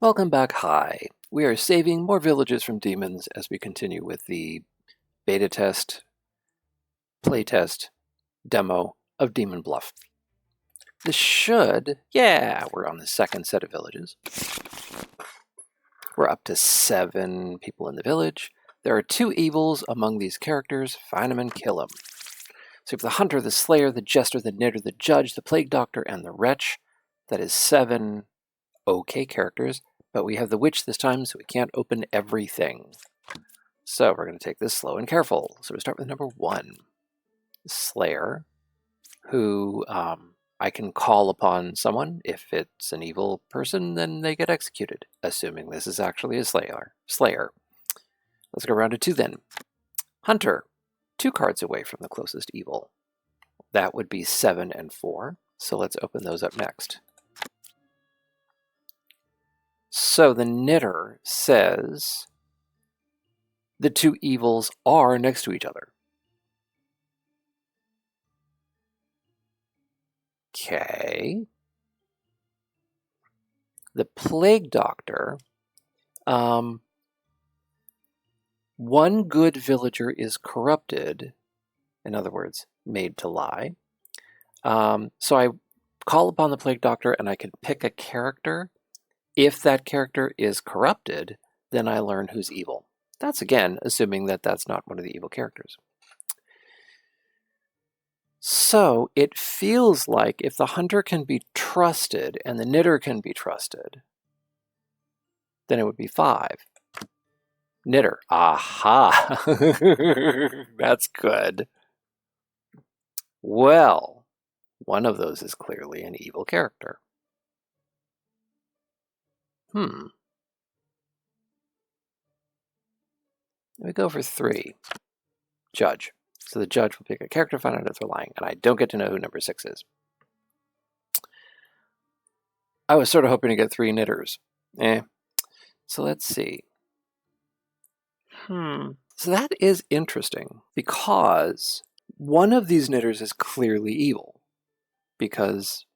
Welcome back. Hi. We are saving more villages from demons as we continue with the beta test, playtest, demo of Demon Bluff. This should, we're on the second set of villages. We're up to 7 people in the village. There are 2 evils among these characters. Find them and kill them. So we have the Hunter, the Slayer, the Jester, the Knitter, the Judge, the Plague Doctor, and the Wretch. That is 7 okay characters. But we have the Witch this time, so we can't open everything. So we're going to take this slow and careful. So we start with number 1, Slayer, who I can call upon someone. If it's an evil person, then they get executed, assuming this is actually a Slayer. Let's go round to 2 then. Hunter, 2 cards away from the closest evil. That would be 7 and 4. So let's open those up next. So the Knitter says the 2 evils are next to each other. Okay. The Plague Doctor, 1 good villager is corrupted, in other words, made to lie. So I call upon the Plague Doctor and I can pick a character. If that character is corrupted, then I learn who's evil. That's, again, assuming that that's not one of the evil characters. So it feels like if the Hunter can be trusted and the Knitter can be trusted, then it would be 5. Knitter. Aha! That's good. Well, one of those is clearly an evil character. We go for 3. Judge. So the judge will pick a character, find out if they're lying, and I don't get to know who number 6 is. I was sort of hoping to get 3 knitters. So let's see. So that is interesting, because one of these knitters is clearly evil, because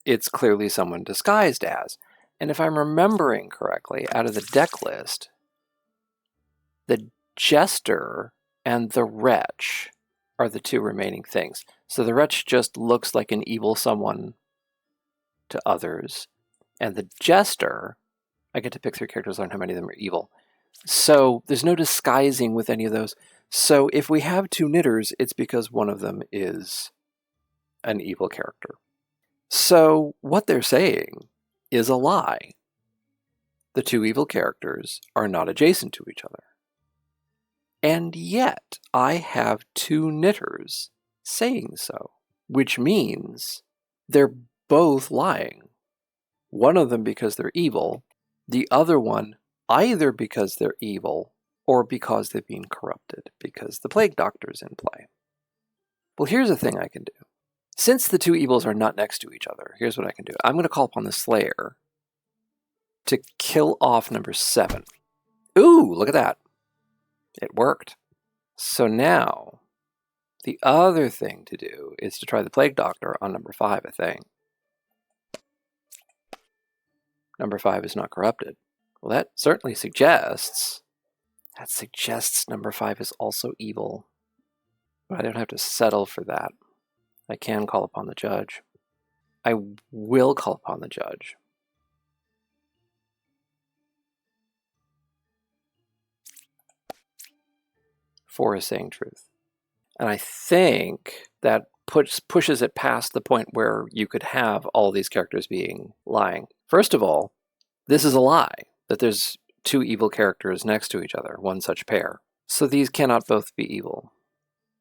it's clearly someone disguised as. And if I'm remembering correctly, out of the deck list, the Jester and the Wretch are the 2 remaining things. So the Wretch just looks like an evil someone to others. And the Jester, I get to pick 3 characters, learn how many of them are evil. So there's no disguising with any of those. So if we have 2 knitters, it's because one of them is an evil character. So what they're saying is a lie. The 2 evil characters are not adjacent to each other. And yet, I have 2 knitters saying so, which means they're both lying. One of them because they're evil, the other one either because they're evil or because they've been corrupted, because the Plague Doctor's in play. Well, here's a thing I can do. Since the 2 evils are not next to each other, here's what I can do. I'm going to call upon the Slayer to kill off number 7. Ooh, look at that. It worked. So now, the other thing to do is to try the Plague Doctor on number 5, I think. Number 5 is not corrupted. Well, that certainly suggests number 5 is also evil. But I don't have to settle for that. I can call upon the Judge. I will call upon the Judge. Four is saying truth. And I think that pushes it past the point where you could have all these characters being lying. First of all, this is a lie, that there's 2 evil characters next to each other, one such pair. So these cannot both be evil.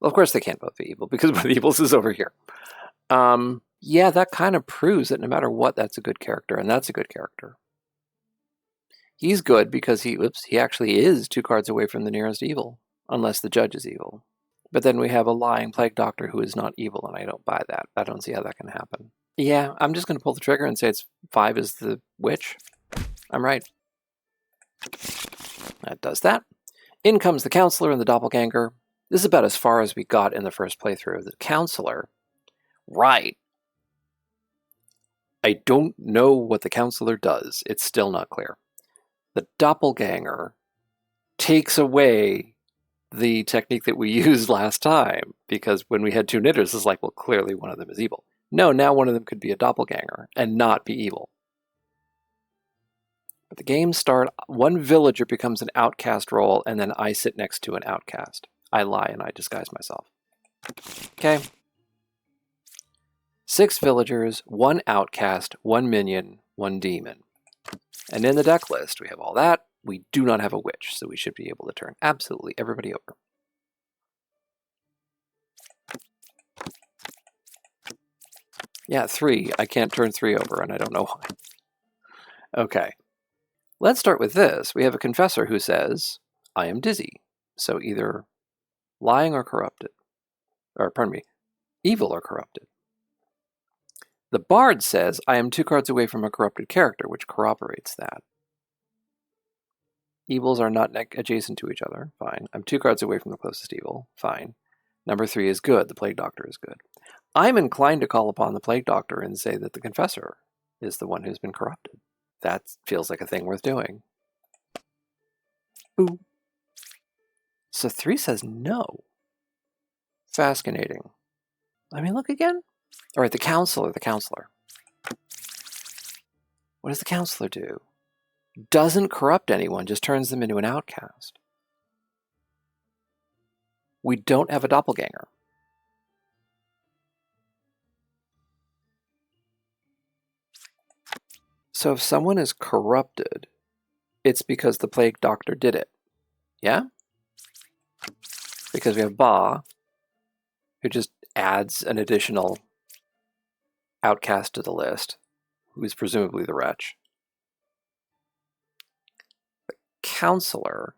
Well, of course they can't both be evil, because one of the evils is over here. Yeah, that kind of proves that no matter what, that's a good character, and that's a good character. He's good because he actually is 2 cards away from the nearest evil, unless the Judge is evil. But then we have a lying Plague Doctor who is not evil, and I don't buy that. I don't see how that can happen. Yeah, I'm just going to pull the trigger and say 5 is the Witch. I'm right. That does that. In comes the Counselor and the Doppelganger. This is about as far as we got in the first playthrough. The Counselor, right. I don't know what the counselor does. It's still not clear. The doppelganger takes away the technique that we used last time, because when we had two knitters, it's like, well, clearly one of them is evil. No, now one of them could be a doppelganger and not be evil. But the game starts, one villager becomes an outcast role, and then I sit next to an outcast. I lie and I disguise myself. Okay. 6 villagers, 1 outcast, 1 minion, 1 demon. And in the deck list, we have all that. We do not have a witch, so we should be able to turn absolutely everybody over. Yeah, 3. I can't turn 3 over, and I don't know why. Okay. Let's start with this. We have a confessor who says, I am dizzy. So either lying or corrupted. Or, pardon me, evil or corrupted. The bard says, I am 2 cards away from a corrupted character, which corroborates that. Evils are not adjacent to each other. Fine. I'm 2 cards away from the closest evil. Fine. Number 3 is good. The Plague Doctor is good. I'm inclined to call upon the Plague Doctor and say that the confessor is the one who's been corrupted. That feels like a thing worth doing. Boo. So 3 says no. Fascinating. Let me look again. All right, the counselor. What does the counselor do? Doesn't corrupt anyone, just turns them into an outcast. We don't have a doppelganger. So if someone is corrupted, it's because the Plague Doctor did it. Yeah? Because we have Ba, who just adds an additional outcast to the list, who is presumably the wretch. The counselor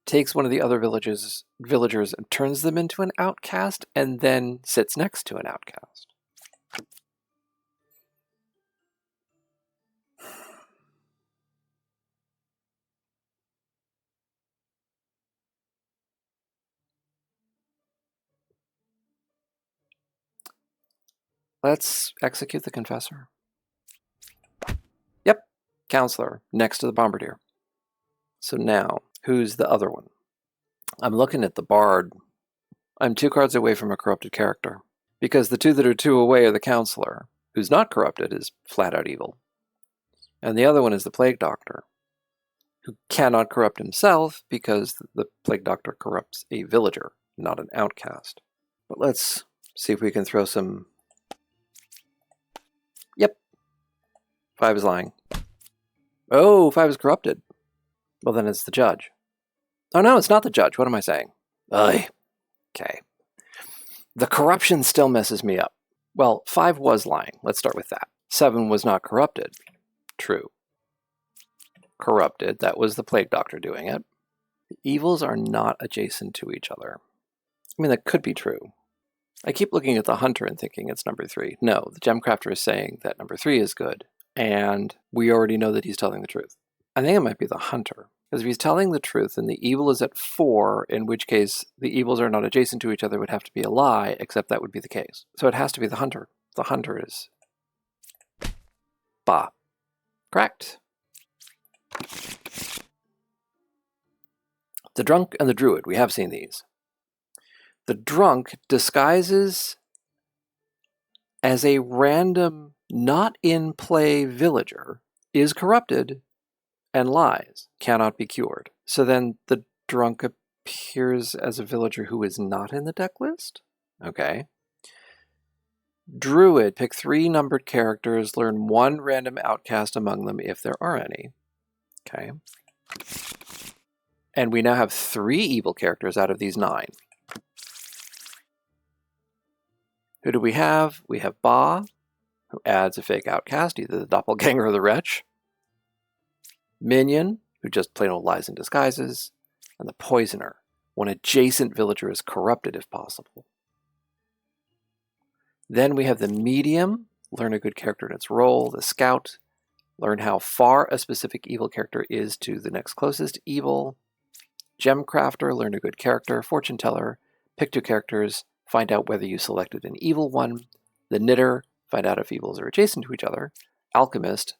takes one of the other villagers and turns them into an outcast, and then sits next to an outcast. Let's execute the confessor. Yep, counselor, next to the bombardier. So now, who's the other one? I'm looking at the bard. I'm 2 cards away from a corrupted character, because the 2 that are 2 away are the counselor, who's not corrupted, is flat out evil. And the other one is the Plague Doctor, who cannot corrupt himself because the Plague Doctor corrupts a villager, not an outcast. But let's see if we can throw some... Yep. 5 is lying. Oh, 5 is corrupted. Well, then it's the judge. Oh, no, it's not the judge. What am I saying? Ugh. Okay. The corruption still messes me up. Well, 5 was lying. Let's start with that. 7 was not corrupted. True. Corrupted. That was the Plague Doctor doing it. The evils are not adjacent to each other. I mean, that could be true. I keep looking at the hunter and thinking it's number 3. No, the gemcrafter is saying that number 3 is good, and we already know that he's telling the truth. I think it might be the hunter, because if he's telling the truth and the evil is at 4, in which case the evils are not adjacent to each other, would have to be a lie, except that would be the case. So it has to be the hunter. The hunter is... Ba. Correct. The drunk and the druid, we have seen these. The drunk disguises as a random, not in play villager, is corrupted, and lies, cannot be cured. So then the drunk appears as a villager who is not in the deck list? Okay. Druid, pick 3 numbered characters, learn 1 random outcast among them if there are any. Okay. And we now have 3 evil characters out of these 9. Who do we have? We have Ba, who adds a fake outcast, either the doppelganger or the wretch. Minion, who just plain old lies and disguises. And the poisoner, one adjacent villager is corrupted if possible. Then we have the medium, learn a good character in its role. The scout, learn how far a specific evil character is to the next closest evil. Gemcrafter, learn a good character. Fortune teller, pick 2 characters, find out whether you selected an evil one. The knitter, find out if evils are adjacent to each other. Alchemist.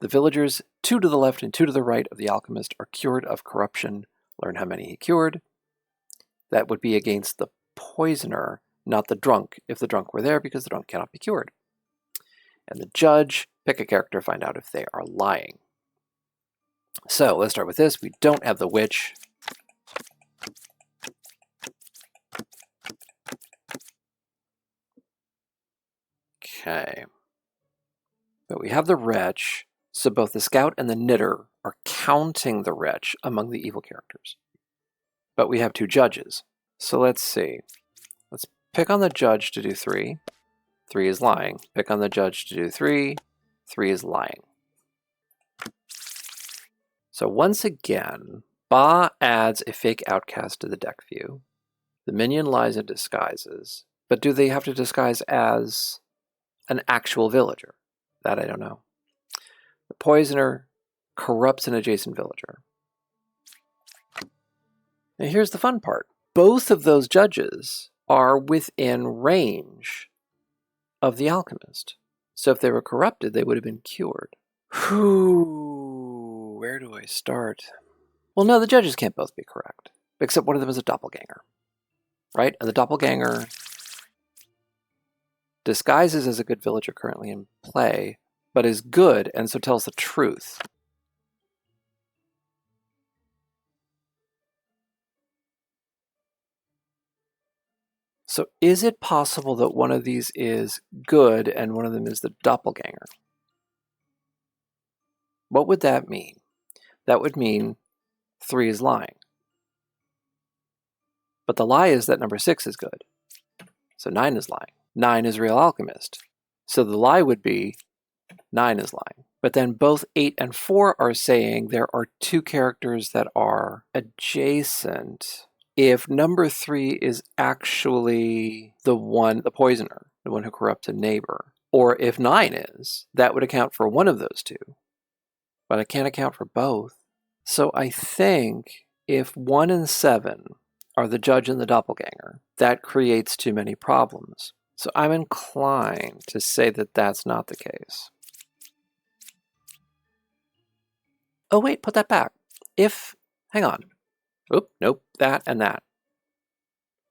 The villagers 2 to the left and 2 to the right of the alchemist are cured of corruption. Learn how many he cured. That would be against the poisoner, not the drunk, if the drunk were there, because the drunk cannot be cured. And the judge, pick a character, find out if they are lying. So let's start with this. We don't have the witch. Okay. But we have the wretch, so both the scout and the knitter are counting the wretch among the evil characters. But we have 2 judges. So let's see. Let's pick on the judge to do 3. 3 is lying. Pick on the judge to do 3. 3 is lying. So once again, Ba adds a fake outcast to the deck view. The minion lies in disguises. But do they have to disguise as an actual villager? That I don't know. The poisoner corrupts an adjacent villager. And here's the fun part. Both of those judges are within range of the alchemist. So if they were corrupted, they would have been cured. Whew, where do I start? Well, no, the judges can't both be correct, except one of them is a doppelganger, right? And the doppelganger disguises as a good villager currently in play, but is good and so tells the truth. So is it possible that one of these is good and one of them is the doppelganger? What would that mean? That would mean 3 is lying. But the lie is that number 6 is good. So 9 is lying. 9 is real alchemist. So the lie would be 9 is lying. But then both 8 and 4 are saying there are 2 characters that are adjacent. If number 3 is actually the poisoner, the one who corrupts a neighbor, or if 9 is, that would account for one of those 2. But I can't account for both. So I think if 1 and 7 are the judge and the doppelganger, that creates too many problems. So I'm inclined to say that that's not the case. Oh wait, put that back. Hang on. Oop, nope, that and that.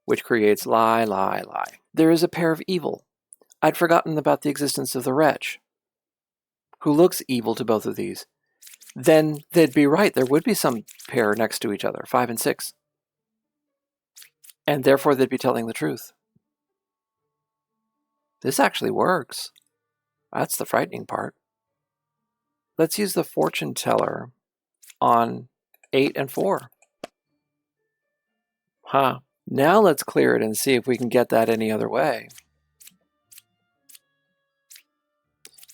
Which creates lie, lie, lie. There is a pair of evil. I'd forgotten about the existence of the wretch, who looks evil to both of these. Then they'd be right. There would be some pair next to each other, 5 and 6. And therefore they'd be telling the truth. This actually works. That's the frightening part. Let's use the fortune teller on 8 and 4. Huh. Now let's clear it and see if we can get that any other way.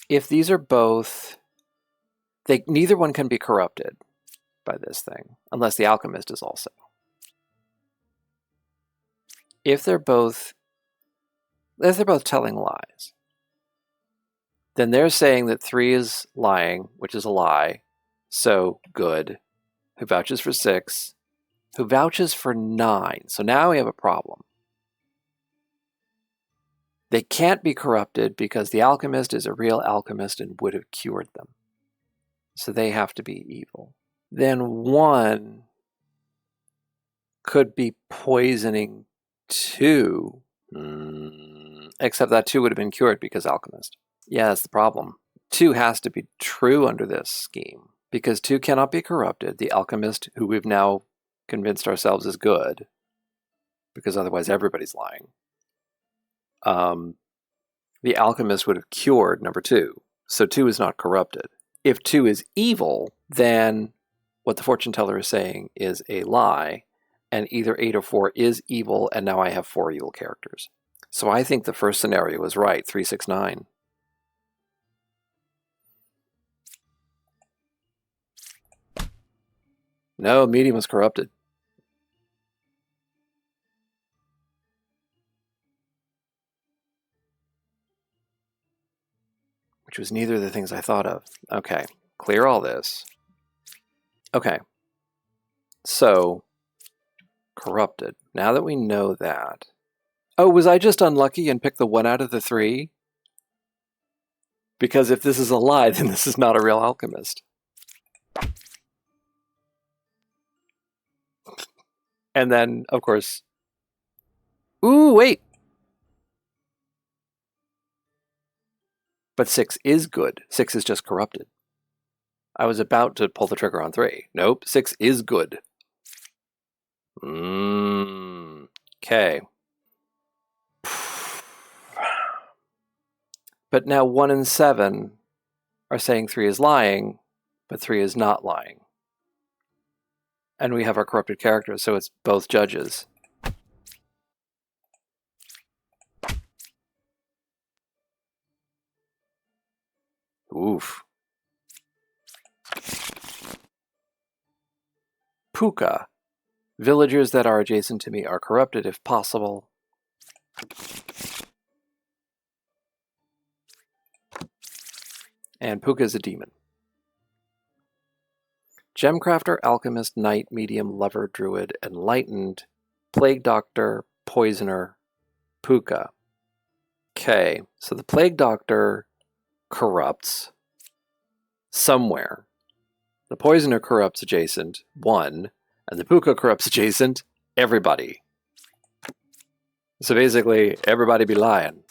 If these are both, neither one can be corrupted by this thing, unless the alchemist is also. If they're both telling lies, then they're saying that 3 is lying, which is a lie, so good, who vouches for 6, who vouches for 9. So now we have a problem. They can't be corrupted because the alchemist is a real alchemist and would have cured them. So they have to be evil. Then 1 could be poisoning 2, except that 2 would have been cured because alchemist. Yeah, that's the problem. 2 has to be true under this scheme because 2 cannot be corrupted. The alchemist, who we've now convinced ourselves is good, because otherwise everybody's lying. The alchemist would have cured number 2, so 2 is not corrupted. If 2 is evil, then what the fortune teller is saying is a lie, and either 8 or 4 is evil, and now I have 4 evil characters. So I think the first scenario is right, 3, 6, 9. No, medium was corrupted. Which was neither of the things I thought of. Okay, clear all this. Okay, so corrupted. Now that we know that. Oh, was I just unlucky and picked the 1 out of the 3? Because if this is a lie, then this is not a real alchemist. And then, of course, ooh, wait. But 6 is good. 6 is just corrupted. I was about to pull the trigger on 3. Nope, 6 is good. Okay. But now 1 and 7 are saying 3 is lying, but 3 is not lying. And we have our corrupted characters, so it's both judges. Oof. Puka. Villagers that are adjacent to me are corrupted if possible. And Puka is a demon. Gemcrafter, Alchemist, Knight, Medium, Lover, Druid, Enlightened, Plague Doctor, Poisoner, Puka. Okay, so the Plague Doctor corrupts somewhere. The Poisoner corrupts adjacent, 1, and the Puka corrupts adjacent, everybody. So basically, everybody be lying.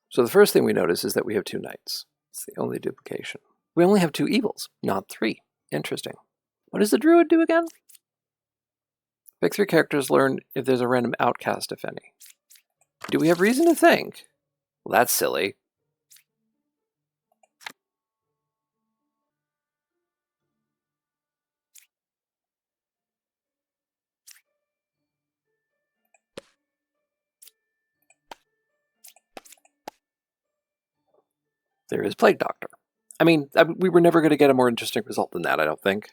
So the first thing we notice is that we have 2 knights. It's the only duplication. We only have 2 evils, not 3. Interesting. What does the druid do again? Pick 3 characters, learn if there's a random outcast, if any. Do we have reason to think? Well, that's silly. There is Plague Doctor. I mean, we were never going to get a more interesting result than that, I don't think.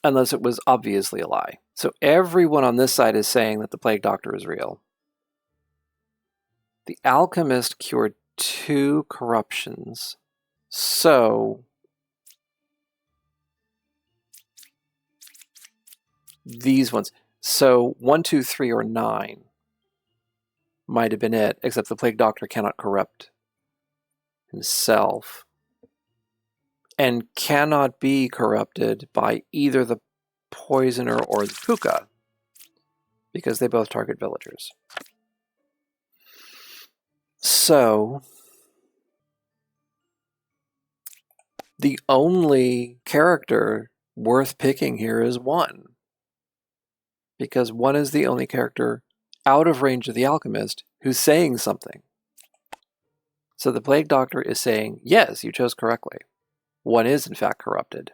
Unless it was obviously a lie. So everyone on this side is saying that the Plague Doctor is real. The Alchemist cured 2 corruptions. So these ones. So 1, 2, 3, or 9 might have been it, except the Plague Doctor cannot corrupt himself and cannot be corrupted by either the Poisoner or the Puka because they both target villagers. So the only character worth picking here is 1, because 1 is the only character out of range of the Alchemist who's saying something. So the Plague Doctor is saying, yes, you chose correctly. 1 is in fact corrupted.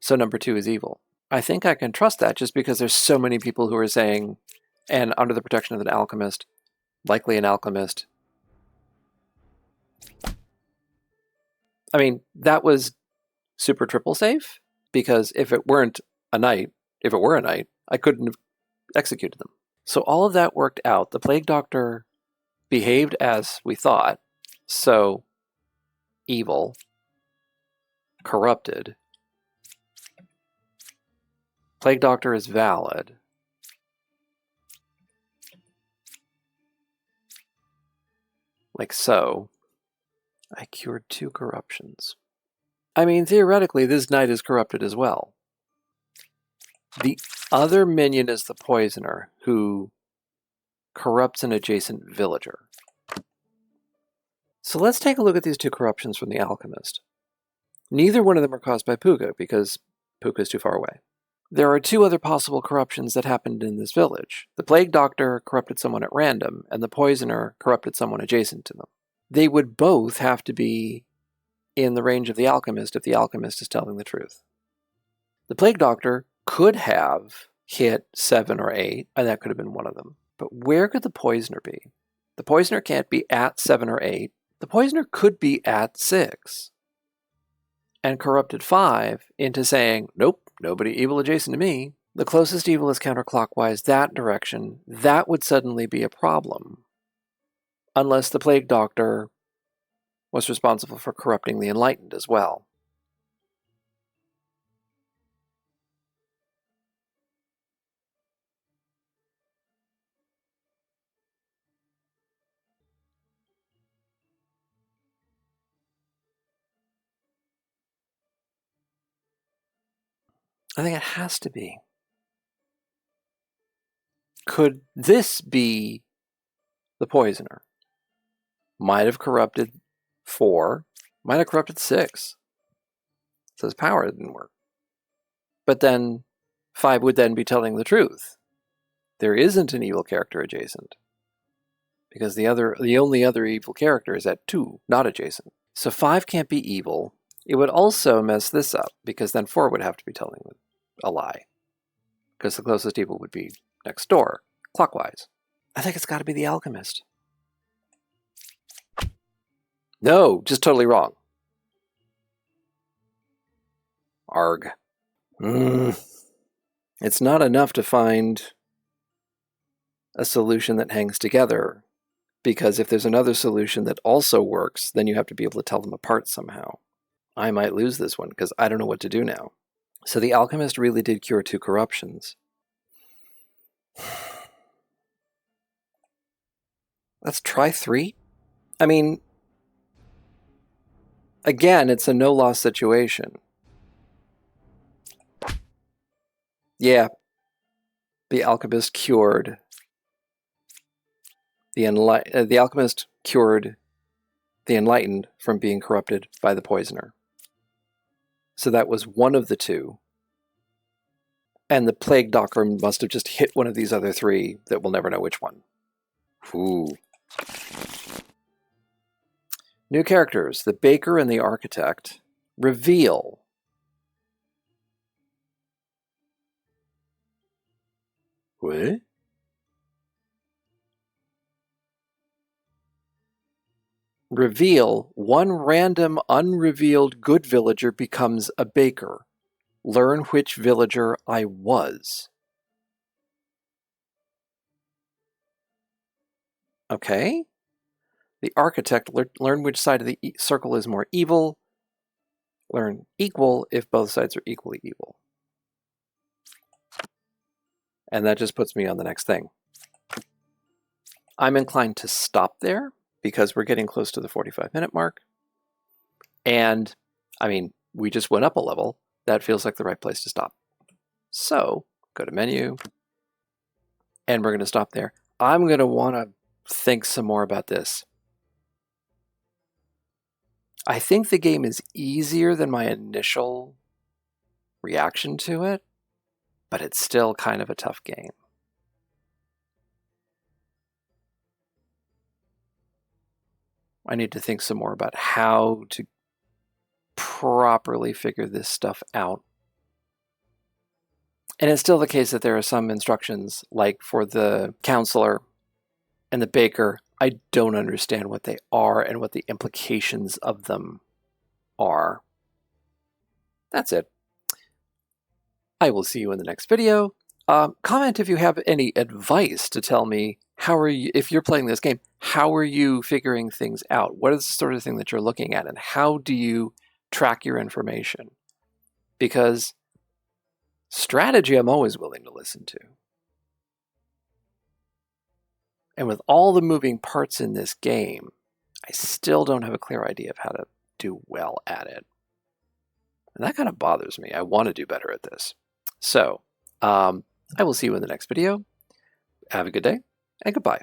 So number 2 is evil. I think I can trust that just because there's so many people who are saying, and under the protection of an alchemist, likely an alchemist. I mean, that was super triple safe, because if it weren't a knight, if it were a knight, I couldn't have executed them. So all of that worked out. The Plague Doctor behaved as we thought, so evil, corrupted. Plague Doctor is valid. Like so. I cured 2 corruptions. I mean, theoretically, this knight is corrupted as well. The other minion is the Poisoner, who corrupts an adjacent villager. So let's take a look at these 2 corruptions from the Alchemist. Neither one of them are caused by Puka, because Puka is too far away. There are 2 other possible corruptions that happened in this village. The Plague Doctor corrupted someone at random, and the Poisoner corrupted someone adjacent to them. They would both have to be in the range of the Alchemist if the Alchemist is telling the truth. The Plague Doctor could have hit 7 or 8, and that could have been one of them. But where could the Poisoner be? The Poisoner can't be at 7 or 8. The Poisoner could be at 6. And corrupted 5 into saying, nope, nobody evil adjacent to me. The closest evil is counterclockwise that direction. That would suddenly be a problem. Unless the Plague Doctor was responsible for corrupting the Enlightened as well. I think it has to be. Could this be the poisoner? Might have corrupted 4, might have corrupted 6. So his power didn't work. But then 5 would then be telling the truth. There isn't an evil character adjacent. Because the only other evil character is at 2, not adjacent. So 5 can't be evil. It would also mess this up, because then 4 would have to be telling a lie. Because the closest evil would be next door, clockwise. I think it's got to be the alchemist. No, just totally wrong. Arg. It's not enough to find a solution that hangs together, because if there's another solution that also works, then you have to be able to tell them apart somehow. I might lose this one because I don't know what to do now. So the alchemist really did cure 2 corruptions. Let's try 3. I mean, again, it's a no-loss situation. Yeah, the alchemist cured the alchemist cured the enlightened from being corrupted by the poisoner. So that was one of the 2. And the plague doctor must have just hit one of these other 3 that we'll never know which one. Ooh. New characters, the baker and the architect. Reveal. What? Reveal, one random unrevealed good villager becomes a baker. Learn which villager I was. Okay. The architect, learn which side of the circle is more evil. Learn equal if both sides are equally evil. And that just puts me on the next thing. I'm inclined to stop there because we're getting close to the 45-minute mark. And, I mean, we just went up a level. That feels like the right place to stop. So, go to menu. And we're going to stop there. I'm going to want to think some more about this. I think the game is easier than my initial reaction to it, but it's still kind of a tough game. I need to think some more about how to properly figure this stuff out. And it's still the case that there are some instructions, like for the counselor and the baker, I don't understand what they are and what the implications of them are. That's it. I will see you in the next video. Comment if you have any advice to tell me if you're playing this game, how are you figuring things out? What is the sort of thing that you're looking at, and how do you track your information? Because strategy I'm always willing to listen to. And with all the moving parts in this game, I still don't have a clear idea of how to do well at it. And that kind of bothers me. I want to do better at this. So, I will see you in the next video. Have a good day, and goodbye.